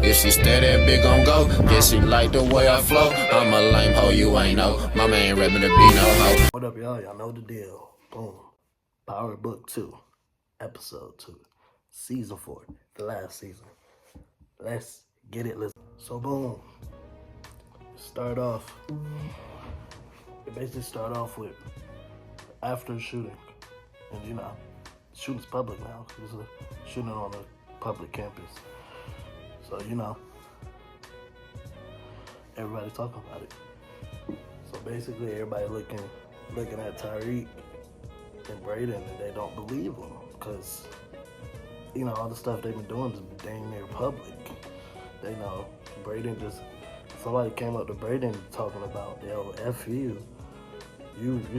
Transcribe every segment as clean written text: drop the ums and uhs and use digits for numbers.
If she stay that big gon' go, yeah, she like the way I flow. I'm a lame hoe, you ain't know. Mama ain't rapping to be no hoe. What up, y'all? Y'all know the deal. Boom. Power Book 2, Episode 2, Season 4, the last season. Let's get it. So, boom. Start off. It basically start off with after a shooting. And, you know, shooting's public now. It's a shooting on a public campus. So, you know, everybody talking about it. So basically, everybody looking at Tyreek and Braden, and they don't believe them because, you know, all the stuff they've been doing is dang near public. They know Braden somebody came up to Braden talking about, yo, F you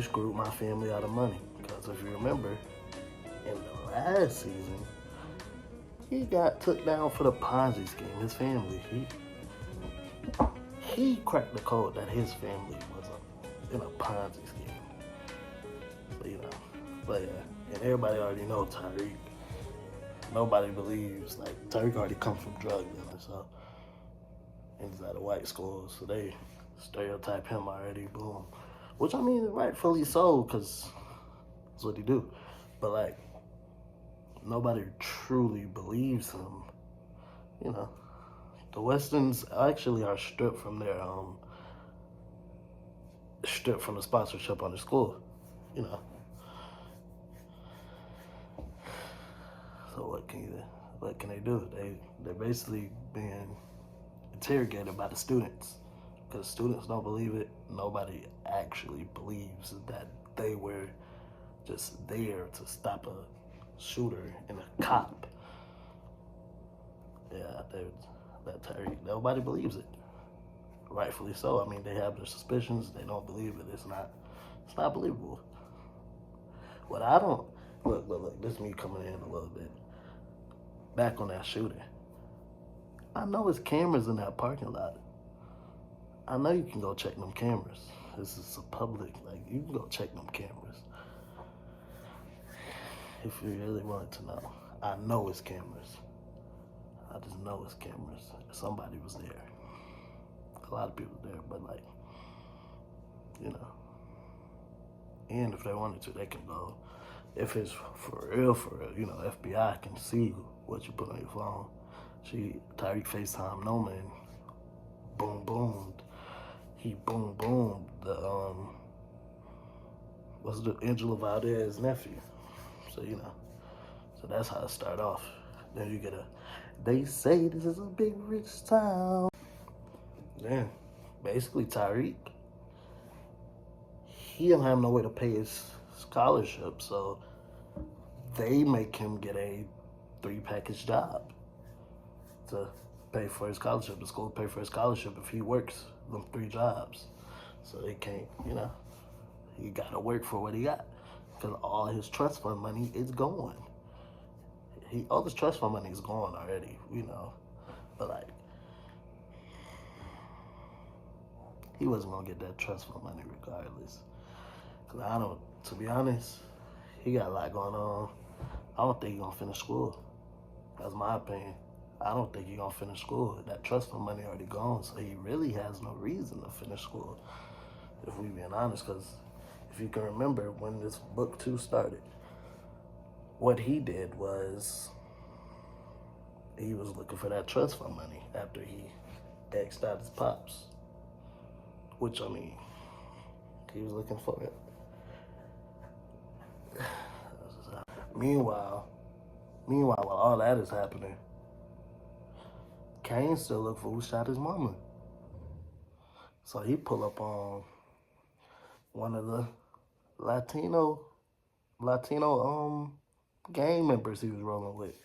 screwed my family out of money. Because if you remember, in the last season, he got took down for the Ponzi scheme. His family, he cracked the code that his family was in a Ponzi scheme. So, you know, but yeah, and everybody already know Tyreek. Nobody believes, like, Tyreek already comes from drug dealing, so, and he's at a white school, so they stereotype him already, boom. Which, I mean, rightfully so, because that's what he do. But, like, nobody truly believes him, you know. The Westerns actually are stripped from the sponsorship on the school, you know. So what can they do? They're basically being interrogated by the students because students don't believe it. Nobody actually believes that they were just there to stop a shooter and a cop. Yeah, that Tyreek. Nobody believes it. Rightfully so. I mean, they have their suspicions. They don't believe it. It's not believable. What I don't look. This is me coming in a little bit. Back on that shooting. I know it's cameras in that parking lot. I know you can go check them cameras. This is a public, like, you can go check them cameras. If you really wanted to know. I know it's cameras. I just know it's cameras. Somebody was there. A lot of people there, but, like, you know. And if they wanted to, they can go. If it's for real, you know, FBI can see what you put on your phone. Tyreek FaceTime Noman, boom, boom. He boom, boom. What's the Angela Valdez's nephew? So, you know, so that's how it start off. Then you get they say this is a big rich town. Then, basically Tyreek, he don't have no way to pay his scholarship, so they make him get a 3-package job to pay for his scholarship. The school pay for his scholarship if he works them 3 jobs. So they can't, you know, he gotta work for what he got. Because all his trust fund money is gone. All his trust fund money is gone already, you know. But, like, he wasn't gonna get that trust fund money regardless. Because to be honest, he got a lot going on. I don't think he's gonna finish school. That's my opinion. I don't think he's gonna finish school. That trust fund money already gone, so he really has no reason to finish school, if we being honest. Because if you can remember when this book 2 started, what he did was he was looking for that trust fund money after he X'd out his pops. Which, I mean, he was looking for it. Meanwhile, while all that is happening, Kane still look for who shot his mama. So he pull up on one of the Latino gang members he was rolling with.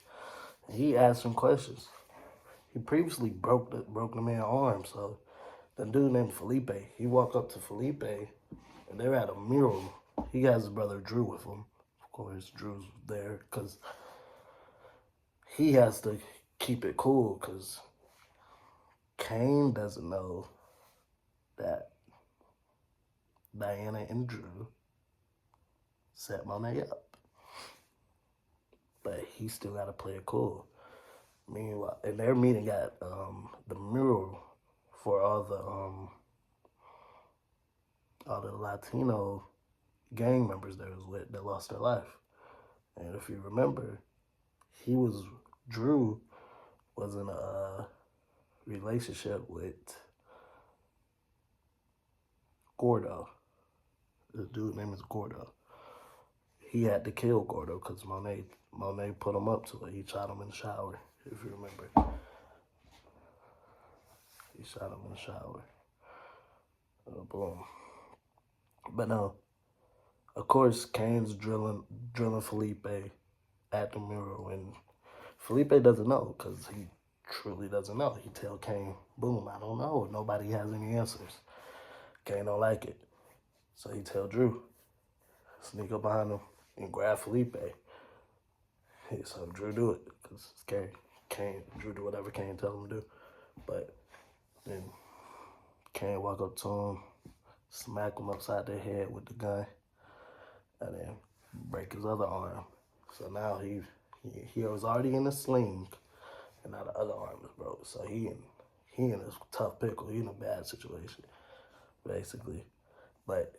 And he asked him questions. He previously broke the man's arm, so the dude named Felipe, he walked up to Felipe and they were at a mural. He has his brother Drew with him. Of course, Drew's there because he has to keep it cool because Kane doesn't know that Diana and Drew set Monet up. But he still got to play it cool. Meanwhile, in their meeting at the mural for all the Latino gang members that was with that lost their life. And if you remember, Drew was in a relationship with Gordo. The dude name is Gordo. He had to kill Gordo because Monet put him up to it. He shot him in the shower, if you remember. He shot him in the shower. Boom. But no, of course, Kane's drilling Felipe at the mural, and Felipe doesn't know because he truly doesn't know. He tell Kane, boom, I don't know. Nobody has any answers. Kane don't like it. So he tell Drew, sneak up behind him and grab Felipe. So Drew do it because Drew do whatever Kane tell him to do. But then Kane walk up to him, smack him upside the head with the gun, and then break his other arm. So now he was already in a sling, and now the other arm is broke. So he in a tough pickle. He in a bad situation, basically. But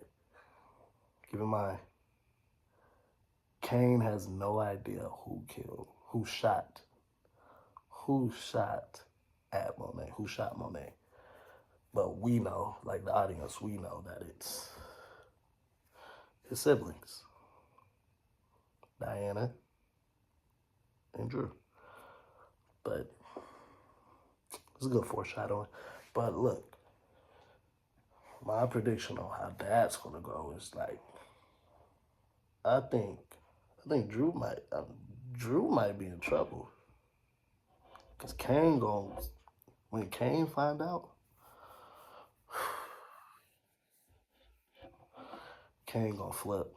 keep in mind, Kane has no idea who shot at Monet, who shot Monet. But we know, like the audience, we know that it's his siblings, Diana and Drew. But it's a good foreshadowing. But look, my prediction on how that's gonna go is like, I think Drew might be in trouble. Cause when Kane find out, Kane gonna flip.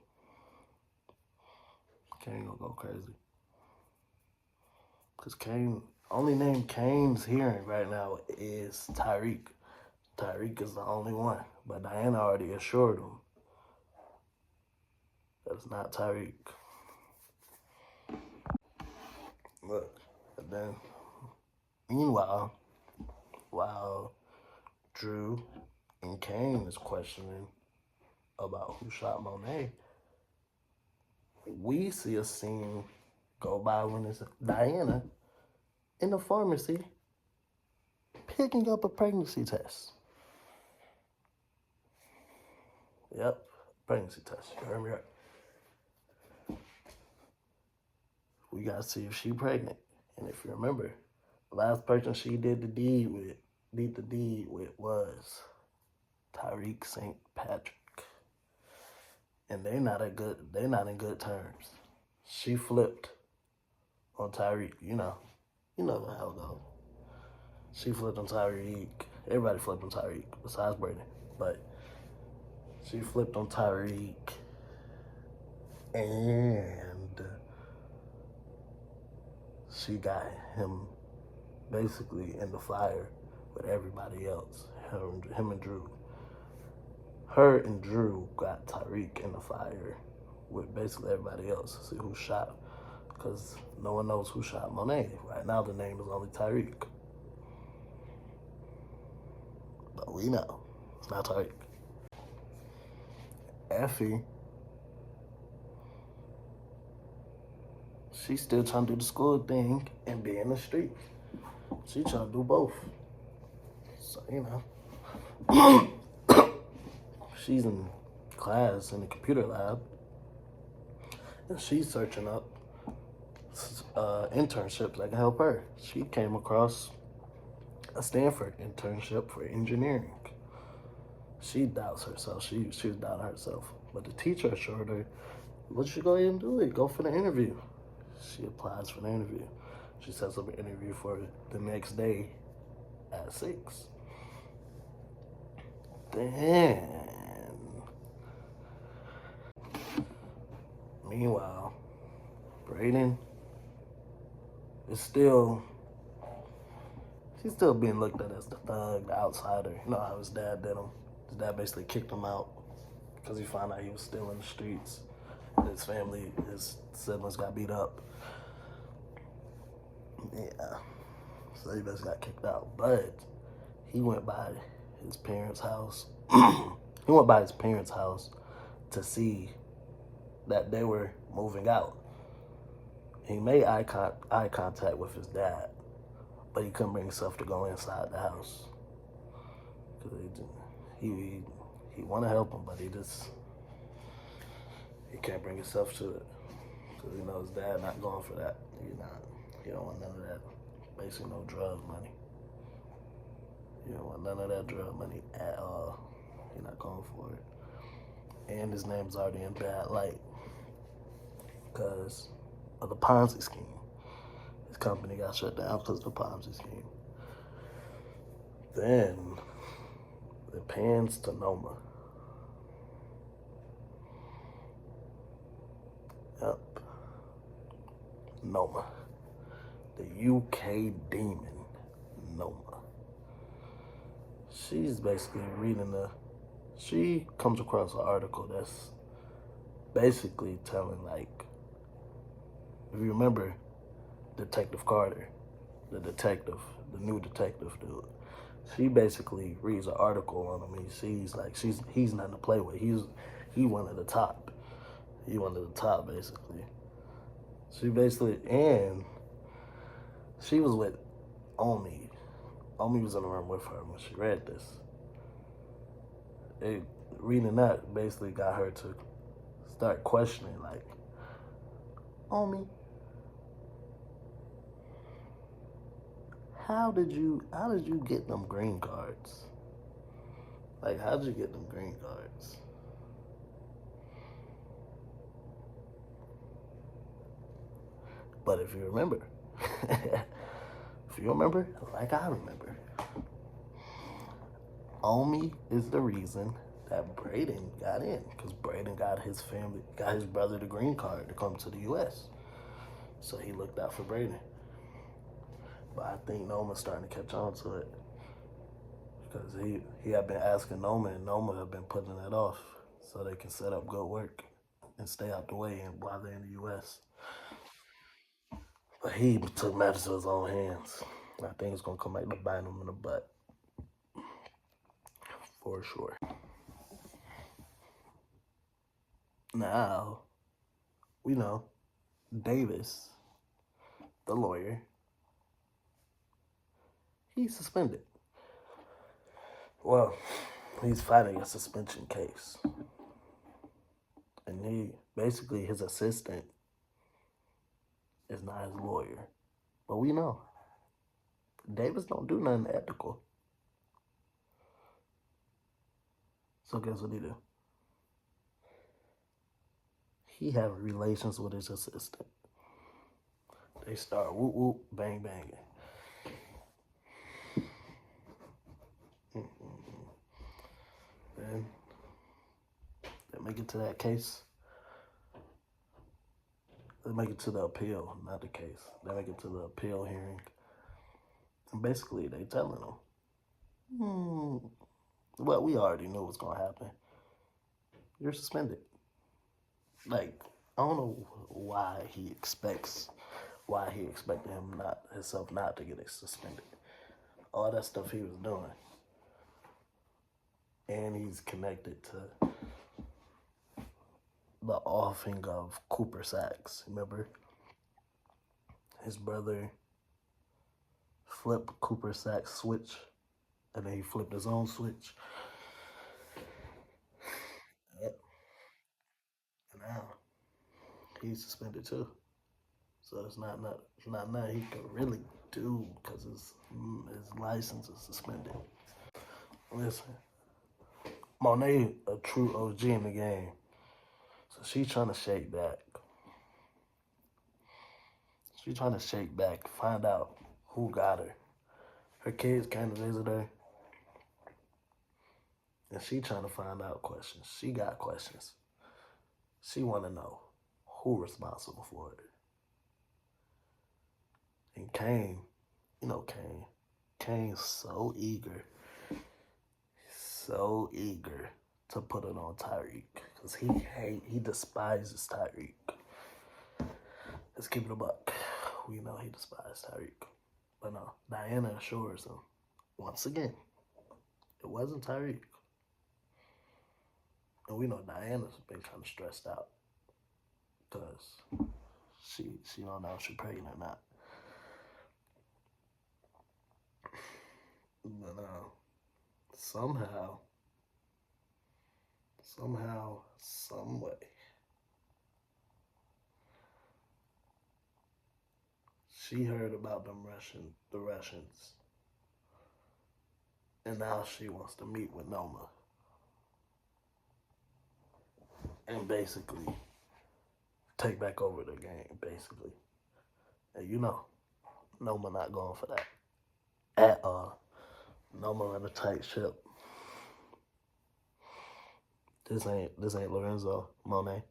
Kane gonna go crazy. Cause only name Kane's hearing right now is Tyreek. Tyreek is the only one. But Diana already assured him that it's not Tyreek. Look, and then meanwhile, while Drew and Kane is questioning about who shot Monet, we see a scene go by when it's Diana in the pharmacy picking up a pregnancy test. Yep, pregnancy test. You heard me right. We gotta see if she's pregnant. And if you remember, the last person she did the deed with was Tyreek St. Patrick. And they're not in good terms. She flipped on Tyreek, you know how it goes. She flipped on Tyreek. Everybody flipped on Tyreek besides Brandon. But she flipped on Tyreek, and she got him basically in the fire with everybody else, him and Drew. Her and Drew got Tyreek in the fire with basically everybody else to see who shot, because no one knows who shot Monet. Right now the name is only Tyreek. But we know it's not Tyreek. Effie, she's still trying to do the school thing and be in the street. She trying to do both. So, she's in class in the computer lab, and she's searching up internships that can help her. She came across a Stanford internship for engineering. She doubts herself. She was doubting herself. But the teacher assured her, "Well, you should go ahead and do it. Go for the interview." She applies for the interview. She sets up an interview for the next day at 6. Then, meanwhile, Brayden is he's still being looked at as the thug, the outsider. You know how his dad did him. His dad basically kicked him out because he found out he was still in the streets. His siblings got beat up. Yeah. So he basically got kicked out. But he went by his parents' house. He went by his parents' house to see that they were moving out. He made eye contact with his dad, but he couldn't bring himself to go inside the house. Cause he want to help him, but he can't bring himself to it. Cause he knows his dad not going for that. He don't want none of that. Basically, no drug money. He don't want none of that drug money at all. He's not going for it. And his name's already in bad light because of the Ponzi scheme. His company got shut down because of the Ponzi scheme. Then it pans to Noma. Yep. Noma. The UK demon, Noma. She's basically she comes across an article that's basically telling, like, if you remember Detective Carter, the new detective dude, she basically reads an article on him and he sees, like, he's nothing to play with. He one of the top. He one of the top, basically. And she was with Omi. Omi was in the room with her when she read this. Reading that basically got her to start questioning, like, Omi, how did you get them green cards? Like, how did you get them green cards? But if you remember, like I remember, Omi is the reason that Braden got in, because Braden got his brother the green card to come to the U.S. So he looked out for Braden. But I think Noma's starting to catch on to it, because he had been asking Noma, and Noma had been putting it off so they can set up good work and stay out the way and while they're in the U.S. But he took matters to his own hands. I think it's going to come back to bite him in the butt. For sure. Now, we know Davis, the lawyer, he's suspended. Well, he's fighting a suspension case. And his assistant is not his lawyer. But we know Davis don't do nothing ethical. So guess what he do? He have relations with his assistant. They start whoop whoop bang banging. Then they make it to that case. They make it to the appeal, not the case. They make it to the appeal hearing. And basically they telling him, well, we already knew what's gonna happen. You're suspended. Like, I don't know why he expected himself not to get suspended. All that stuff he was doing. And he's connected to the offing of Cooper Sacks. Remember? His brother flipped Cooper Sacks' switch, and then he flipped his own switch. Yep. And now he's suspended too. So it's not nothing he could really do, because his license is suspended. Listen, Monet a true OG in the game, so she's trying to shake back. She's trying to shake back, find out who got her. Her kids came to visit her, and she trying to find out questions. She got questions. She want to know who responsible for it. And Kane, Kane's so eager to put it on Tyreek, because he despises Tyreek. Let's keep it a buck. We know he despises Tyreek. But no, Diana assures him once again it wasn't Tyreek. And we know Diana's been kind of stressed out because she don't know if she's pregnant or not. But somehow, some way, she heard about the Russians, and now she wants to meet with Noma and basically take back over the game, basically. And you know, Noma not going for that at all. Noma in a tight ship. This ain't Lorenzo Monet.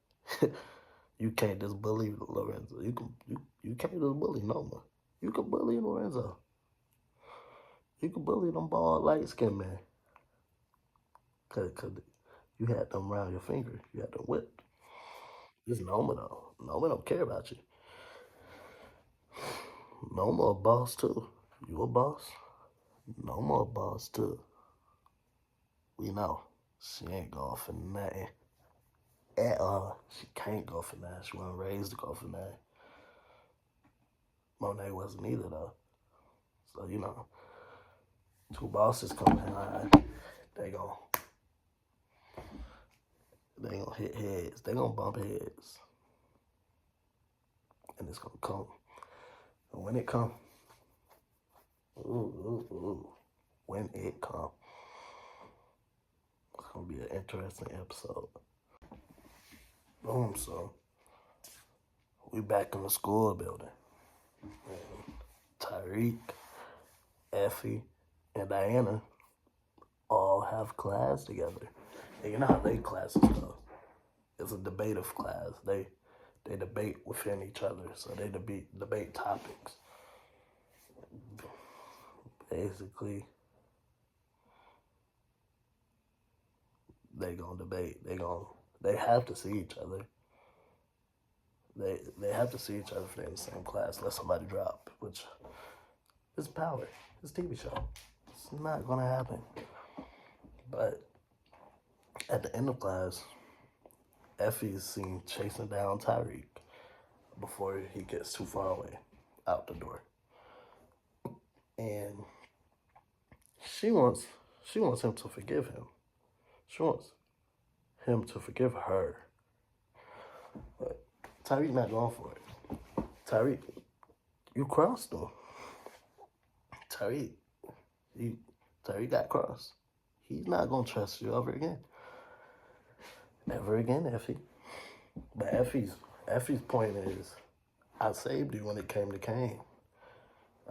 You can't just bully Lorenzo. You can't just bully Noma. You can bully Lorenzo. You can bully them bald light skinned man. Cause you had them around your finger. You had them whipped. This Noma though. Noma don't care about you. Noma a boss too. You a boss? Noma a boss too. We know. She ain't going for nothing at all. She can't go for nothing. She wasn't raised to go for nothing. Monet wasn't either though. So you know, two bosses come behind. They gonna hit heads. They gonna bump heads, and it's gonna come. And when it come, when it come, it's gonna be an interesting episode. Boom. So we back in the school building. And Tyreek, Effie, and Diana all have class together. And you know how they classes go. It's a debative class. They debate within each other, so they debate topics. Basically, they gonna debate. They have to see each other. They have to see each other if they're in the same class. Let somebody drop, which is power. It's a TV show. It's not gonna happen. But at the end of class, Effie is seen chasing down Tyreek before he gets too far away out the door. And she wants him to forgive him. She wants him to forgive her. But Tyreek not going for it. Tyreek, you crossed him. Tyreek got crossed. He's not gonna trust you ever again. Never again, Effie. But Effie's point is, I saved you when it came to Kane.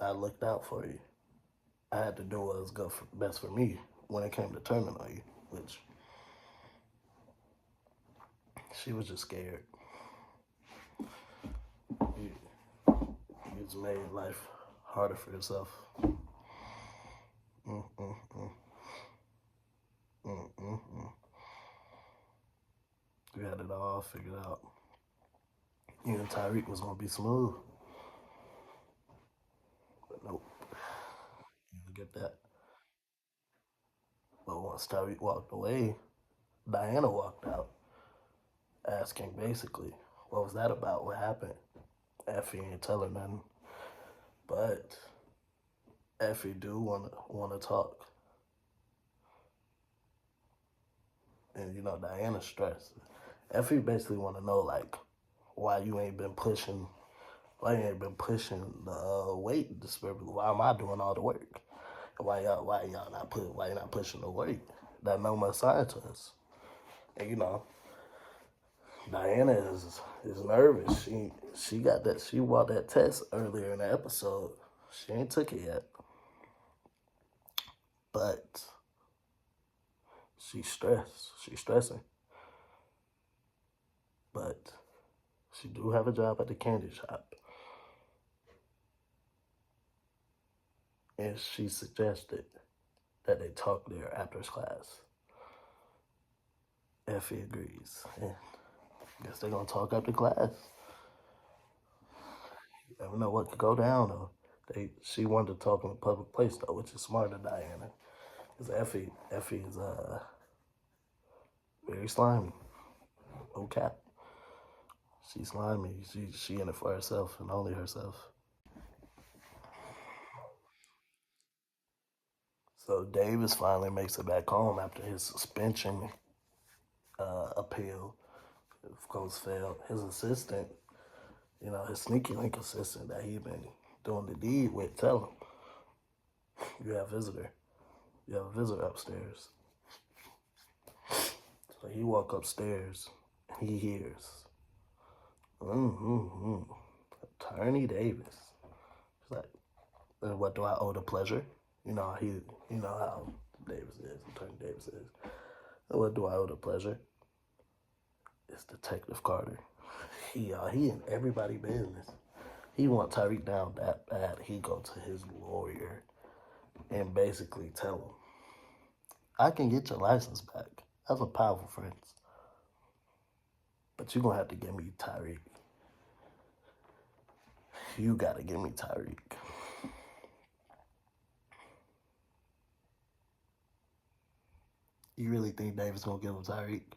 I looked out for you. I had to do what was best for me when it came to turning on you, which she was just scared. You just made life harder for yourself. You had it all figured out. You and Tyreek was gonna be smooth. But nope. You didn't get that. But once Tyreek walked away, Diana walked out, asking basically, what was that about? What happened? Effie ain't tell her nothing. But Effie do wanna talk. And you know, Diana's stressed. Effie basically wanna know like why you ain't been pushing the weight disparity. Why am I doing all the work? Why y'all not pushing the weight that Noma assigned to us? And you know, Diana is nervous. She got that. She walked that test earlier in the episode. She ain't took it yet, but she's stressed. She's stressing, but she do have a job at the candy shop, and she suggested that they talk there after class. Effie agrees, and I guess they're gonna talk after class. You never know what could go down though. She wanted to talk in a public place though, which is smart of Diana. Because Effie is very slimy. No cap. She's slimy. She in it for herself and only herself. So Davis finally makes it back home after his suspension appeal. Of course, failed. His assistant, his sneaky link assistant that he been doing the deed with, tell him, you have a visitor. You have a visitor upstairs. So he walk upstairs and he hears, Attorney Davis. He's like, what do I owe the pleasure? You know how Davis is, Attorney Davis is. What do I owe the pleasure? It's Detective Carter. He in everybody business. He want Tyreek down that bad. He go to his lawyer and basically tell him, I can get your license back. That's a powerful friends. But you're gonna have to give me Tyreek. You gotta give me Tyreek. You really think Davis gonna give him Tyreek?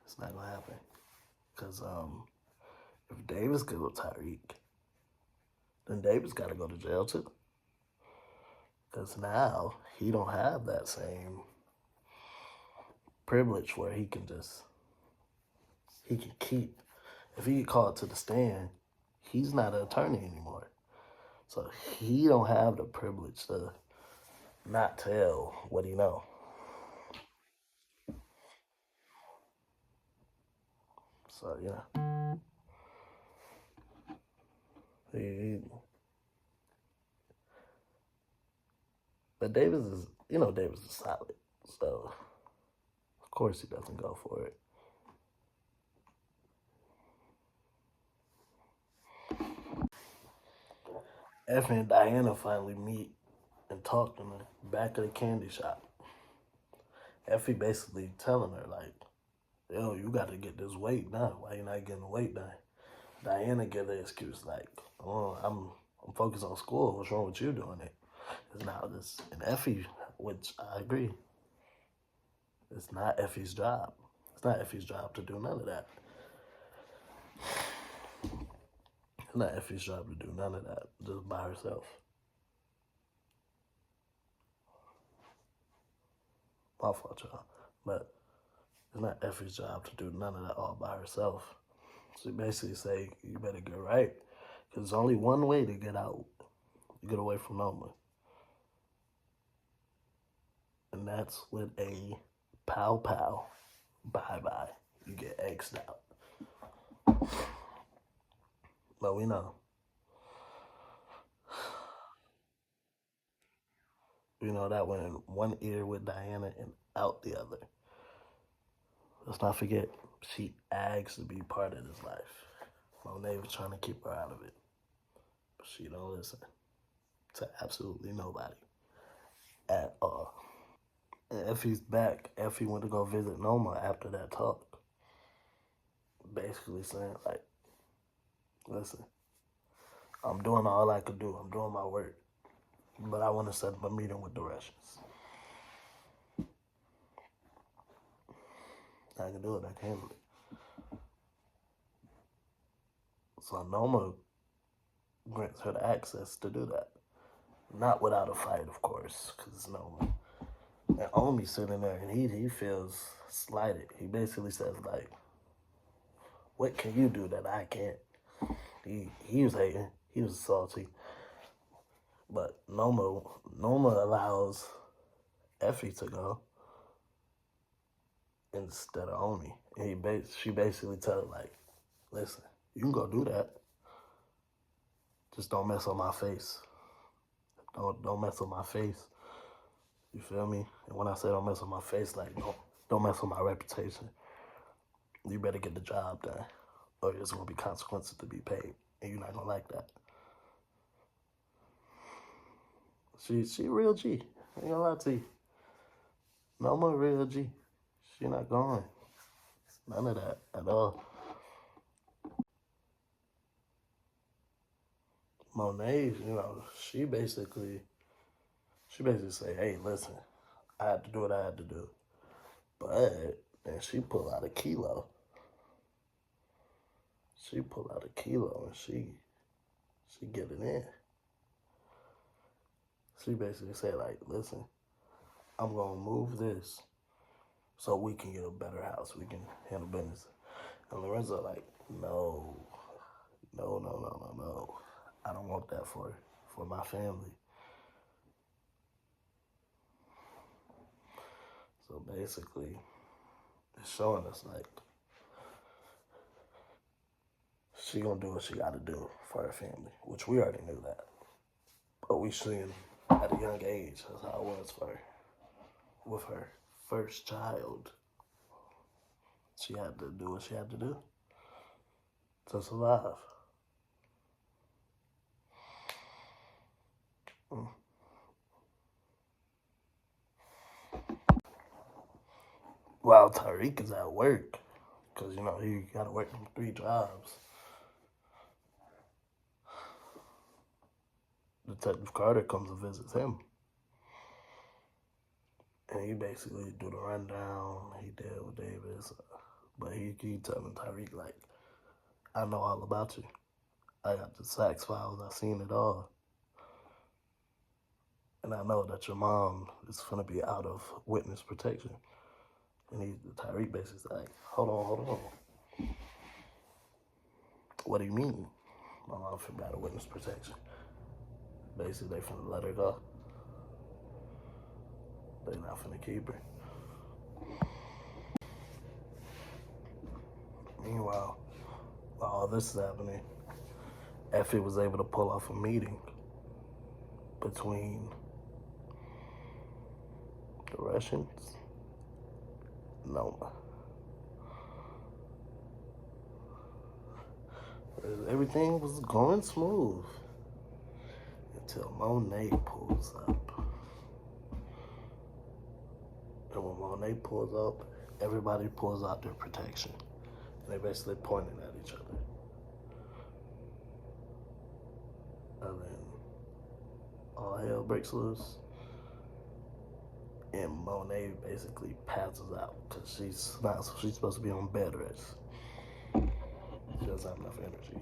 It's not gonna happen. Cause if Davis gives him Tyreek, then Davis gotta go to jail too. Cause now he don't have that same privilege where he can keep. If he get called to the stand, he's not an attorney anymore. So he don't have the privilege to not tell what he know. So yeah, but Davis is Davis is solid. So of course he doesn't go for it. Effie and Diana finally meet and talk in the back of the candy shop. Effie basically telling her like, yo, you got to get this weight done. Why you not getting the weight done? Diana give the excuse like, oh, I'm focused on school. What's wrong with you doing it? It's now this and Effie, which I agree, it's not Effie's job. It's not Effie's job to do none of that. It's not Effie's job to do none of that just by herself. My fault, y'all. But it's not Effie's job to do none of that all by herself. She basically say, you better get right. Because there's only one way to get out. You get away from Noma. And that's with a pow pow. Bye-bye. You get X'd out. But we know. We know that went in one ear with Diana and out the other. Let's not forget, she asked to be part of this life. Monet was trying to keep her out of it. But she don't listen to absolutely nobody at all. And Effie's back. Effie went to go visit Noma after that talk. Basically saying, like, listen, I'm doing all I could do. I'm doing my work. But I want to set up a meeting with the Russians. I can do it. I can handle it. So Noma grants her the access to do that. Not without a fight, of course, because it's Noma. And Omi's sitting there, and he feels slighted. He basically says, like, what can you do that I can't? He was hating. He was salty. But Noma allows Effie to go instead of Omi. And she basically tells her, like, listen, you can go do that. Just don't mess on my face. Don't mess with my face. You feel me? And when I say don't mess with my face, like, don't mess with my reputation. You better get the job done, or there's gonna be consequences to be paid, and you're not gonna like that. She real G. I ain't gonna lie to you. Noma real G. She not going. None of that at all. Monet, she basically say, hey, listen, I had to do what I had to do. But then she pull out a kilo. She pull out a kilo and she get it in. She basically said, like, listen, I'm gonna move this so we can get a better house. We can handle business. And Lorenzo like, no. I don't want that for my family. So basically, it's showing us like she gonna do what she gotta do for her family, which we already knew that. But we seen at a young age, that's how it was for her. With her first child, she had to do what she had to do to survive. While Tyreek is at work, because, he got to work them 3 jobs. Detective Carter comes and visits him. And he basically do the rundown. He deal with Davis. But he telling Tyreek, like, I know all about you. I got the Saks files. I seen it all. And I know that your mom is going to be out of witness protection. And Tyreek basically like, hold on. What do you mean? My mom finna be out of witness protection. Basically, they finna let her go. They not finna keep her. Meanwhile, while all this is happening, Effie was able to pull off a meeting between the Russians. No. Everything was going smooth until Monet pulls up. And when Monet pulls up, everybody pulls out their protection. And they basically pointing at each other. And then all hell breaks loose. And Monet basically passes out because she's supposed to be on bed rest. She doesn't have enough energy.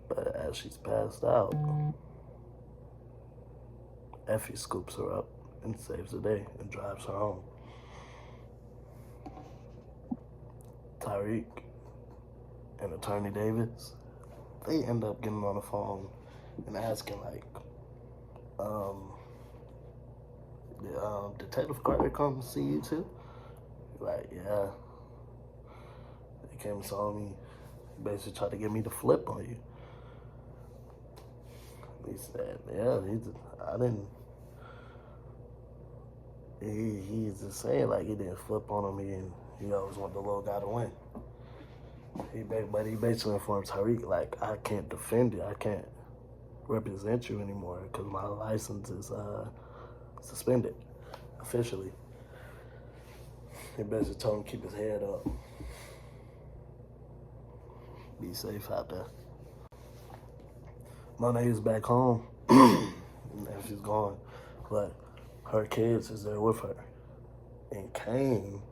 But as she's passed out, Effie scoops her up and saves the day and drives her home. Tyreek and Attorney Davis, they end up getting on the phone and asking, like, Detective Carter come see you too? Like, yeah. He came and saw me. He basically tried to get me to flip on you. He said, yeah, I didn't. He's just saying, like, he didn't flip on me and he always wanted the little guy to win. But he basically informed Tyreek, like, I can't defend you. I can't represent you anymore because my license is suspended officially. He basically told him to keep his head up. Be safe out there. Monet is back home. And she's gone. But her kids is there with her. And Kane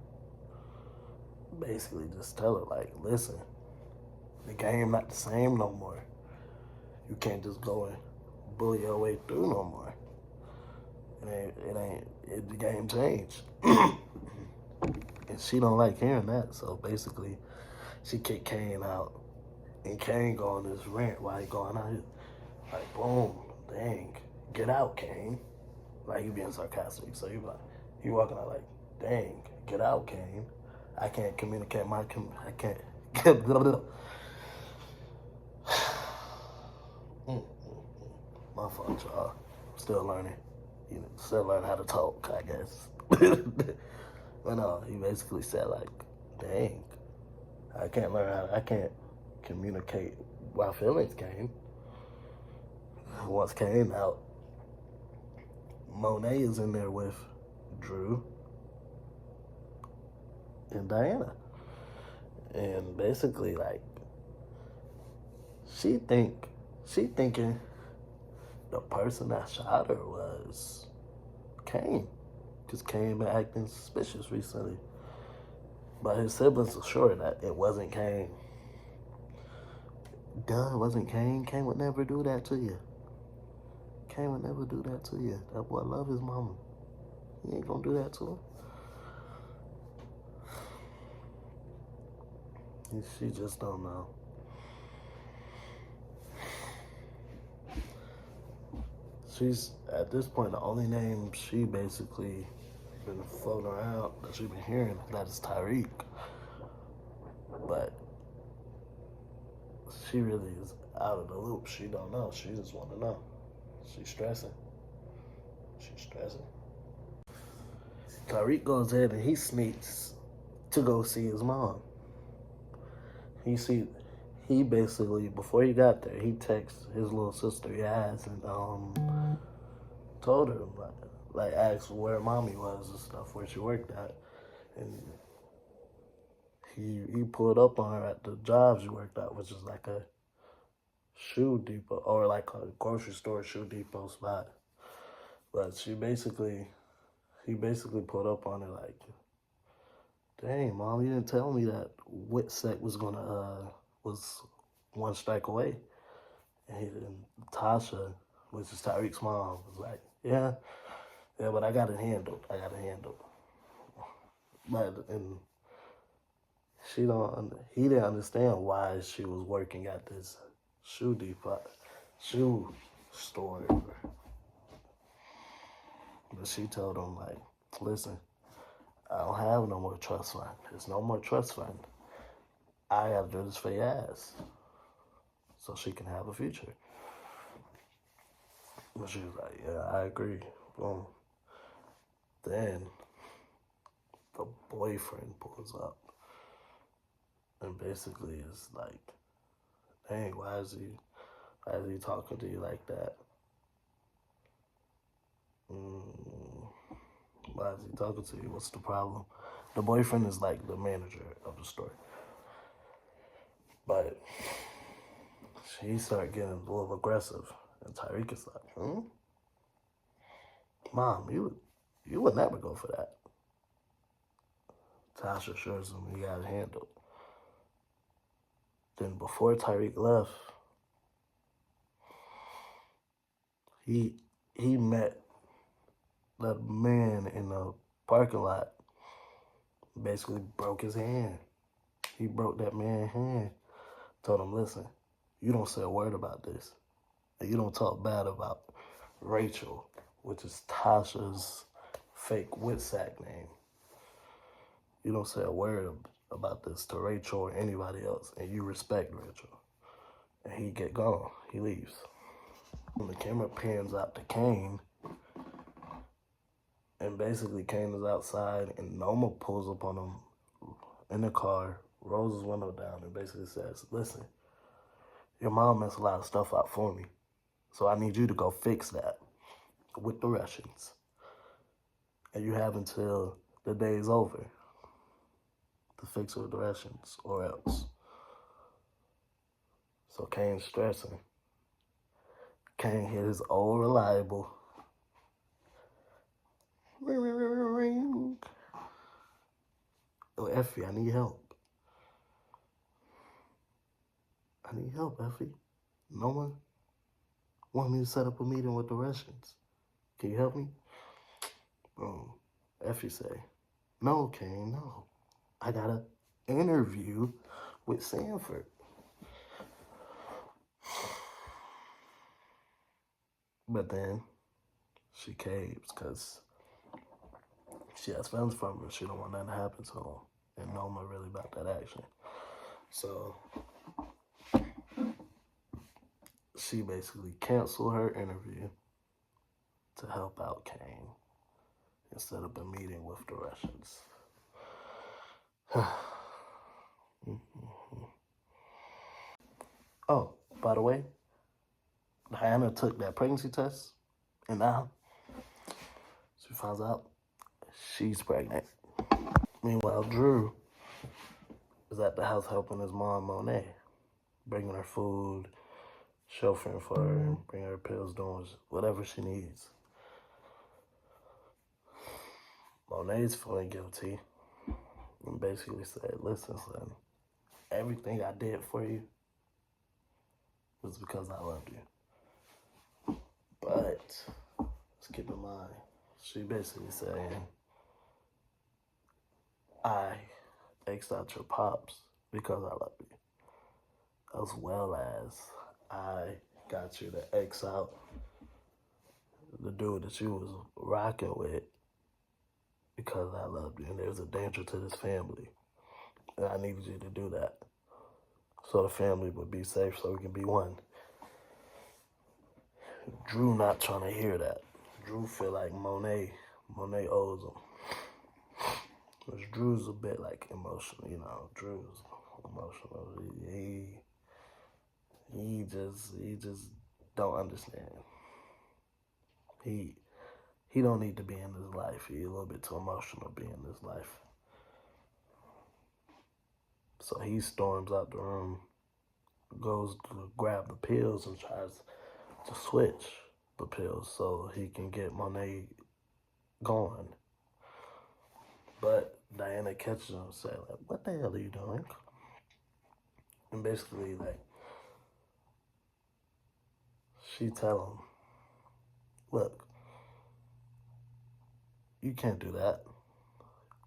basically just tell her, like, listen, the game not the same no more. You can't just go and bully your way through no more. The game changed. And she don't like hearing that. So basically, she kicked Kane out. And Kane go on this rant while he going out here. Like, boom, dang, get out, Kane. Like, he being sarcastic. So he walking out like, dang, get out, Kane. I can't communicate I can't get my fault, y'all. Still learning. Still learning how to talk, I guess. But no, he basically said, like, dang, I can't communicate my feelings came. Once came out, Monet is in there with Drew and Diana. And basically, like, she thinking the person that shot her was Kane, because Kane been acting suspicious recently. But his siblings are sure that it wasn't Kane. Duh, it wasn't Kane. Kane would never do that to you. Kane would never do that to you. That boy love his mama. He ain't gonna do that to him. She just don't know. She's, at this point, the only name she basically been floating around that she's been hearing, that is Tyreek. But she really is out of the loop. She don't know. She just want to know. She's stressing. She's stressing. Tyreek goes ahead and he sneaks to go see his mom. He basically, before he got there, he texted his little sister Yaz and told her, like asked where mommy was and stuff, where she worked at. And he pulled up on her at the job she worked at, which is like a shoe depot, or like a grocery store shoe depot spot. But he basically pulled up on her like, dang, mom, you didn't tell me that Whitsec was one strike away. And Tasha, which is Tyreek's mom, was like, yeah, but I got it handled. But and he didn't understand why she was working at this shoe store. But she told him, like, listen, I don't have no more trust fund. There's no more trust fund. I have to do this for your ass so she can have a future. But she was like, yeah, I agree. Boom. Then the boyfriend pulls up and basically is like, dang, why is he talking to you like that? Why is he talking to you? What's the problem? The boyfriend is like the manager of the store. But he started getting a little aggressive. And Tyreek is like, Mom, you would never go for that. Tasha assures him he got it handled. Then before Tyreek left, he met the man in the parking lot, basically broke his hand. He broke that man's hand. Told him, listen, you don't say a word about this. And you don't talk bad about Rachel, which is Tasha's fake Whitsack name. You don't say a word about this to Rachel or anybody else, and you respect Rachel. And he get gone. He leaves. When the camera pans out to Kane, and basically Kane is outside, and Noma pulls up on him in the car, rolls his window down, and basically says, listen, your mom messed a lot of stuff up for me, so I need you to go fix that with the Russians. And you have until the day is over to fix it with the Russians, or else. So Kane's stressing. Kane hit his old reliable ring. Oh, Effie, I need help. I need help, Effie. No one want me to set up a meeting with the Russians. Can you help me? Boom. Effie say, no, Kane, no. I got an interview with Sanford. But then she caves because she has feelings from him. She don't want nothing to happen to him. And Noma really about that action. So she basically canceled her interview to help out Kane instead of a meeting with the Russians. Oh, by the way, Diana took that pregnancy test, and now she finds out she's pregnant. Meanwhile, Drew is at the house helping his mom, Monet, bringing her food, chauffeuring for her and bring her pills, doing whatever she needs. Monet's feeling guilty and basically said, listen, son, everything I did for you was because I loved you. But let's keep in mind, she basically saying, I X'd out your pops because I love you, as well as I got you to X out the dude that you was rocking with because I loved you, and there's a danger to this family, and I needed you to do that so the family would be safe, so we can be one. Drew not trying to hear that. Drew feel like Monet owes him. Because Drew's a bit like emotional, you know. Drew's emotional. He just don't understand. He don't need to be in his life. He's a little bit too emotional to be in his life. So he storms out the room, goes to grab the pills and tries to switch the pills so he can get Monet going. But Diana catches him and says, like, what the hell are you doing? And basically, like, she tell him, look, you can't do that.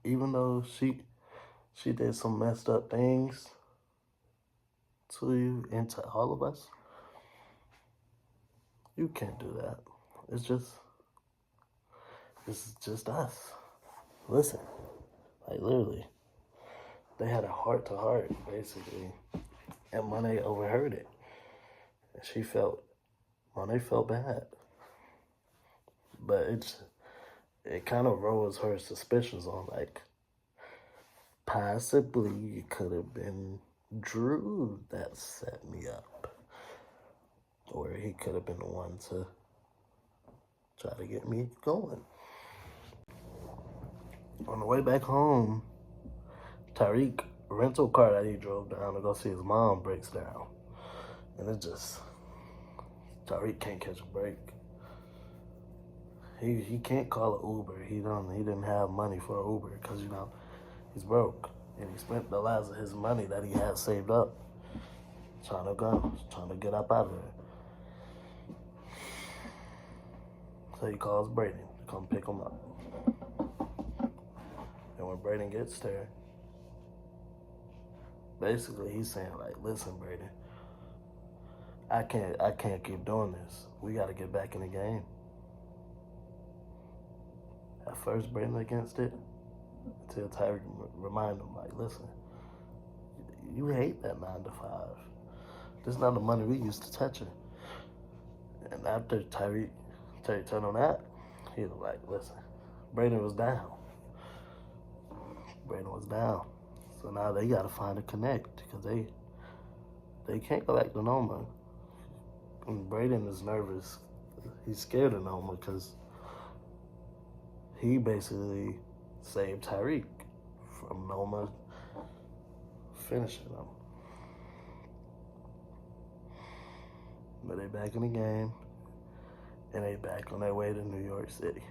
Even though she did some messed up things to you and to all of us, you can't do that. It's just us. Listen, like literally, they had a heart-to-heart, basically, and Monet overheard it. And Monet felt bad. But it kind of rose her suspicions on, like, possibly it could have been Drew that set me up. Or he could have been the one to try to get me going. On the way back home, Tariq rental car that he drove down to go see his mom breaks down. And Tariq can't catch a break. He can't call an Uber. He didn't have money for an Uber because, you know, he's broke. And he spent the last of his money that he had saved up trying to get up out of there. So he calls Braden to come pick him up. And when Braden gets there, basically he's saying, like, listen, Braden, I can't keep doing this. We got to get back in the game. At first, Braden against it, until Tyreek remind him, like, listen, you hate that 9 to 5. This is not the money we used to touching. And after Tyreek turned on that, he was like, listen, Braden was down. So now they got to find a connect because they can't go back to Noma. And Braden is nervous. He's scared of Noma because he basically saved Tyreek from Noma finishing him. But they back in the game, and they back on their way to New York City.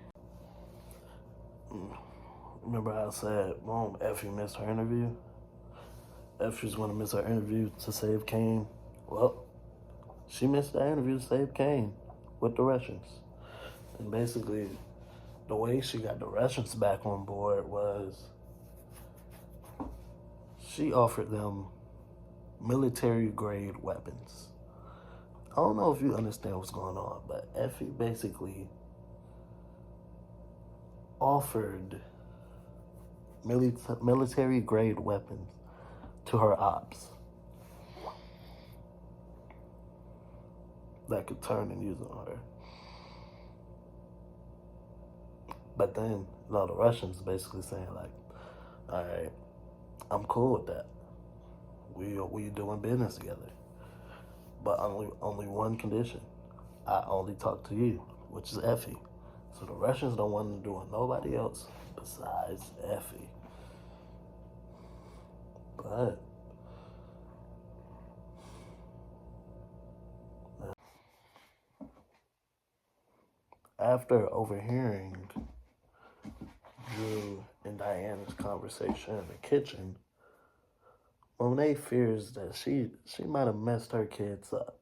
Remember how I said, Mom, Effie missed her interview? Effie's going to miss her interview to save Kane. Well, she missed that interview to save Kane with the Russians. And basically, the way she got the Russians back on board was she offered them military-grade weapons. I don't know if you understand what's going on, but Effie basically offered military-grade weapons to her ops that could turn and use on her. But then, the Russians basically saying, like, all right, I'm cool with that. We doing business together. But only one condition. I only talk to you, which is Effie. So the Russians don't want to do with nobody else besides Effie. But after overhearing Drew and Diana's conversation in the kitchen, Monet fears that she might have messed her kids up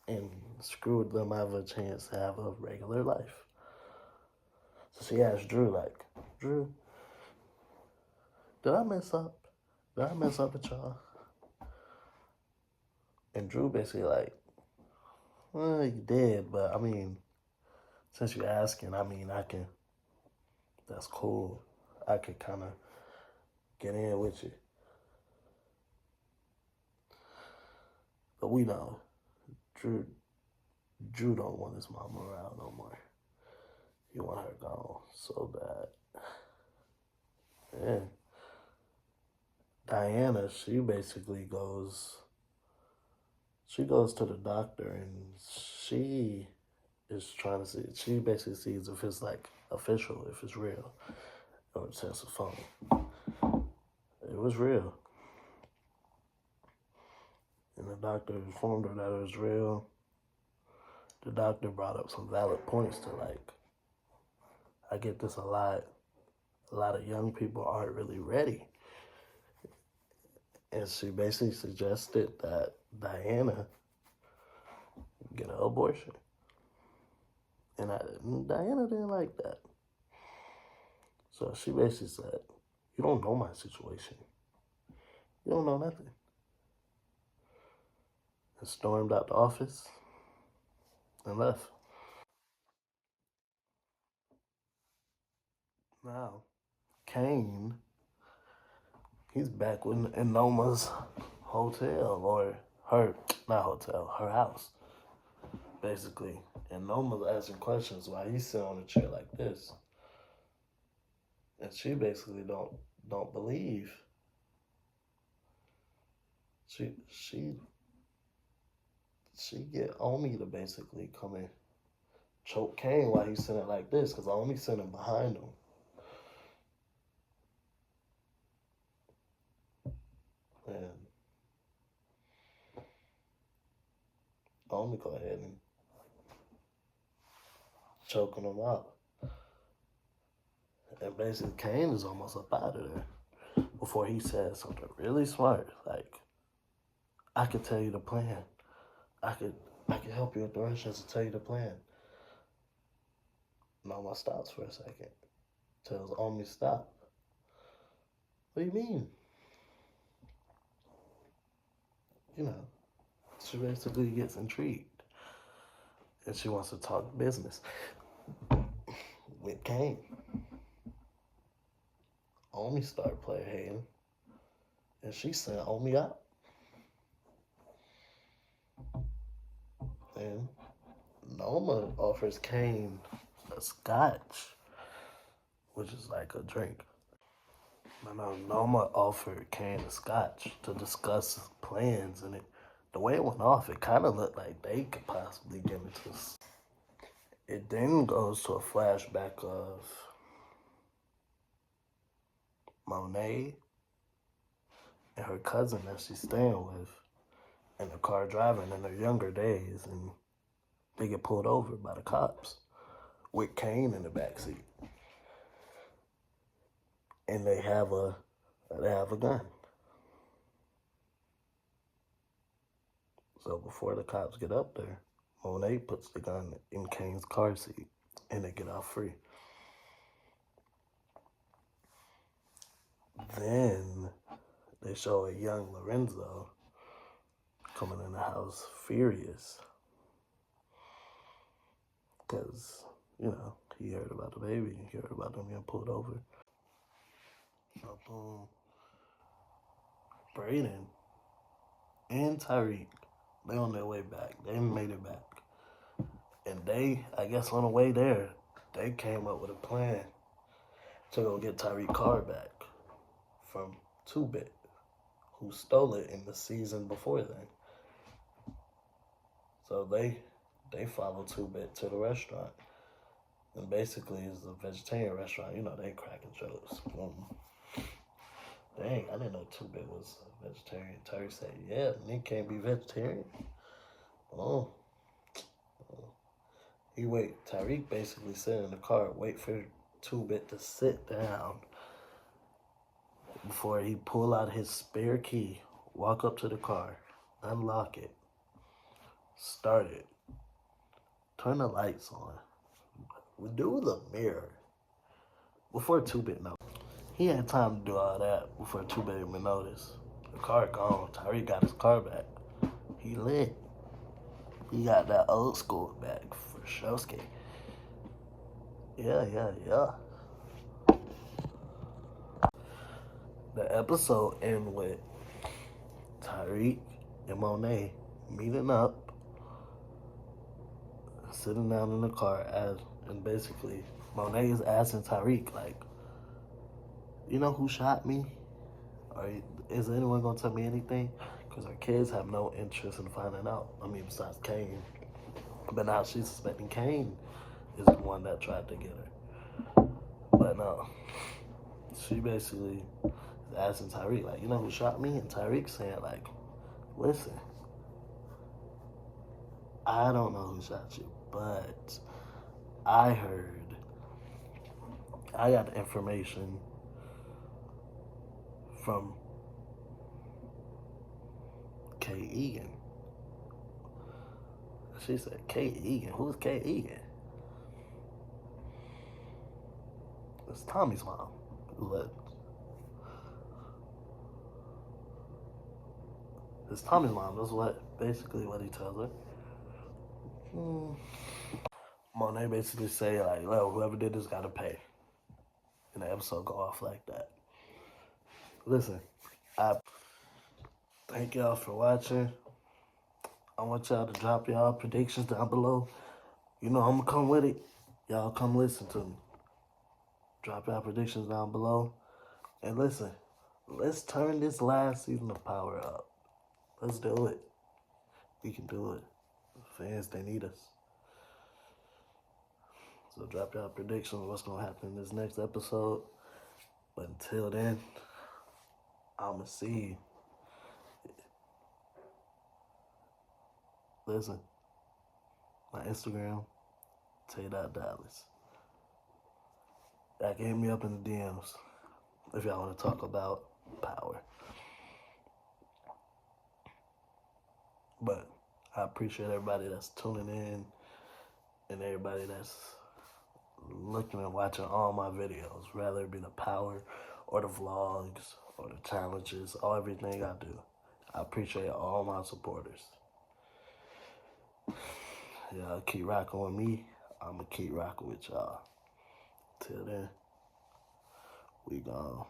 and screwed them out of a chance to have a regular life. So she asked Drew, like, Drew, did I mess up? Did I mess up with y'all? And Drew basically like, well, you did, but I mean, since you're asking, I mean, that's cool. I could kind of get in with you. But we know, Drew, Drew don't want his mama around no more. He want her gone so bad. And Diana, she goes to the doctor and she is trying to see, she basically sees if it's like official, if it's real, or it's just a phone. It was real. And the doctor informed her that it was real. The doctor brought up some valid points to like, I get this a lot. A lot of young people aren't really ready. And she basically suggested that Diana get an abortion. And Diana didn't like that. So she basically said, you don't know my situation. You don't know nothing. And stormed out the office and left. Now, Kane, he's back in Noma's hotel, or not hotel, her house, basically. And Noma's asking questions while he's sitting on a chair like this. And she basically don't believe. She get Omi to basically come in, choke Kane while he's sitting like this, because Omi's sitting behind him. And Omi go ahead and choking him out. And basically Kane is almost up out of there before he says something really smart, like, I could tell you the plan. I could help you with directions to tell you the plan. Mama stops for a second. Tells Omi stop. What do you mean? You know, she basically gets intrigued. And she wants to talk business with Kane. Omi started playing hating. And she sent Omi out. And Noma offers Kane a scotch, which is like a drink. No, Noma offered Kane a scotch to discuss plans, and the way it went off, it kind of looked like they could possibly get into this. It then goes to a flashback of Monet and her cousin that she's staying with in the car driving in their younger days, and they get pulled over by the cops with Kane in the backseat. And they have a gun. So before the cops get up there, Monet puts the gun in Kane's car seat and they get off free. Then they show a young Lorenzo coming in the house furious because, you know, he heard about the baby, he heard about them getting pulled over. So boom, Brayden and Tyreek, they on their way back. They made it back. And they, I guess on the way there, they came up with a plan to go get Tyreek Carr back from 2-Bit, who stole it in the season before then. So they follow 2-Bit to the restaurant. And basically it's a vegetarian restaurant. You know, they cracking jokes. Dang, I didn't know 2-Bit was a vegetarian. Terry said, yeah, Nick can't be vegetarian. Oh. Tyreek basically sit in the car, wait for 2-Bit to sit down before he pull out his spare key, walk up to the car, unlock it, start it, turn the lights on, do the mirror before 2-Bit noticed. He had time to do all that before 2-Bit even noticed. The car gone. Tyreek got his car back. He lit. He got that old school back for sure. Yeah. The episode ended with Tyreek and Monet meeting up, sitting down in the car, and basically Monet is asking Tyreek, like, you know who shot me? Or is anyone gonna tell me anything? Because her kids have no interest in finding out. I mean, besides Kane. But now she's suspecting Kane is the one that tried to get her. But no, she basically is asking Tyreek, like, you know who shot me? And Tyreek saying, like, listen, I don't know who shot you, but I got the information from Kay Egan. She said, Kay Egan? Who's Kay Egan? It's Tommy's mom. It's Tommy's mom. That's basically what he tells her. Monet basically say, like, well, whoever did this gotta pay. And the episode go off like that. Listen, I thank y'all for watching. I want y'all to drop y'all predictions down below. You know I'm gonna come with it. Y'all come listen to me. Drop y'all predictions down below. And listen, let's turn this last season of Power up. Let's do it. We can do it. Fans, they need us. So drop y'all predictions of what's gonna happen in this next episode. But until then, I'ma see you. Listen, my Instagram, Tay.Dallas. That hit me up in the DMs if y'all want to talk about Power. But I appreciate everybody that's tuning in and everybody that's looking and watching all my videos, whether it be the Power or the vlogs or the challenges or everything I do. I appreciate all my supporters. Y'all keep rocking with me. I'm going to keep rocking with y'all. Till then, we gone.